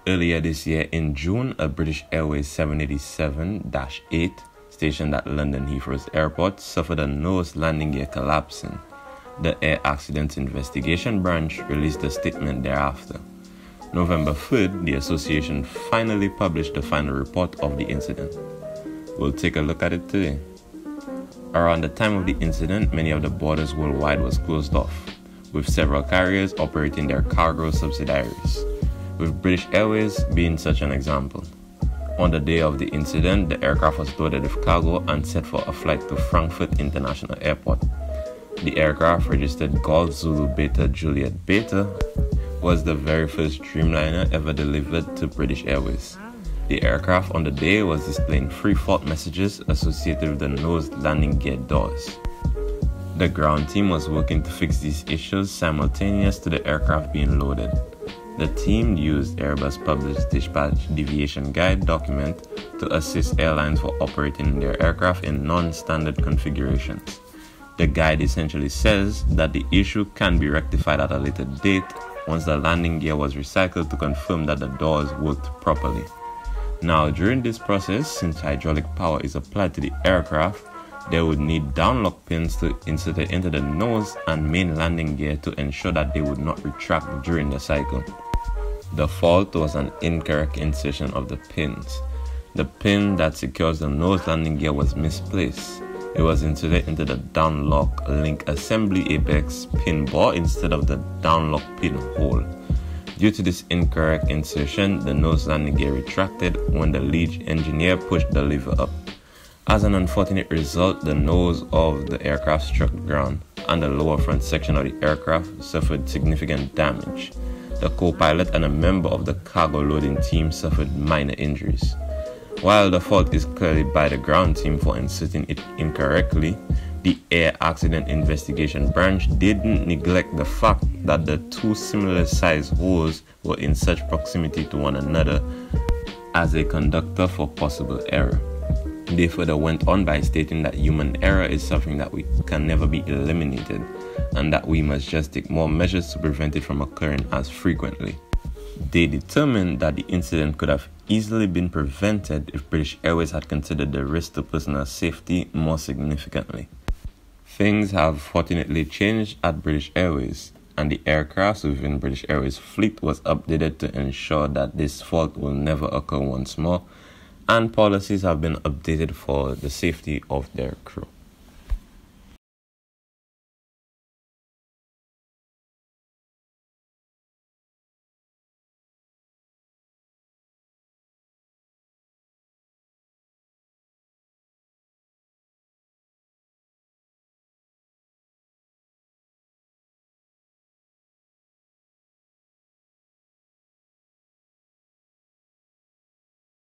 Earlier this year in June, a British Airways 787-8 stationed at London Heathrow Airport suffered a nose landing gear collapsing. The Air Accident Investigation Branch released a statement thereafter. November 3rd, the association finally published the final report of the incident. We'll take a look at it today. Around the time of the incident, many of the borders worldwide was closed off, with several carriers operating their cargo subsidiaries, with British Airways being such an example. On the day of the incident, the aircraft was loaded with cargo and set for a flight to Frankfurt International Airport. The aircraft, registered Golf Zulu Beta Juliet Beta, was the very first Dreamliner ever delivered to British Airways. The aircraft on the day was displaying free fault messages associated with the nose landing gear doors. The ground team was working to fix these issues simultaneous to the aircraft being loaded. The team used Airbus published dispatch deviation guide document to assist airlines for operating their aircraft in non-standard configurations. The guide essentially says that the issue can be rectified at a later date once the landing gear was recycled to confirm that the doors worked properly. Now, during this process, since hydraulic power is applied to the aircraft, they would need downlock pins to insert it into the nose and main landing gear to ensure that they would not retract during the cycle. The fault was an incorrect insertion of the pins. The pin that secures the nose landing gear was misplaced. It was inserted into the downlock link assembly apex pin ball instead of the downlock pin hole. Due to this incorrect insertion, the nose landing gear retracted when the lead engineer pushed the lever up. As an unfortunate result, the nose of the aircraft struck the ground, and the lower front section of the aircraft suffered significant damage. The co-pilot and a member of the cargo loading team suffered minor injuries. While the fault is clearly by the ground team for inserting it incorrectly, the Air Accident Investigation Branch didn't neglect the fact that the two similar sized holes were in such proximity to one another as a conductor for possible error. They further went on by stating that human error is something that can never be eliminated, and that we must just take more measures to prevent it from occurring as frequently. They determined that the incident could have easily been prevented if British Airways had considered the risk to personal safety more significantly. Things have fortunately changed at British Airways, and the aircraft within British Airways fleet was updated to ensure that this fault will never occur once more, and policies have been updated for the safety of their crew.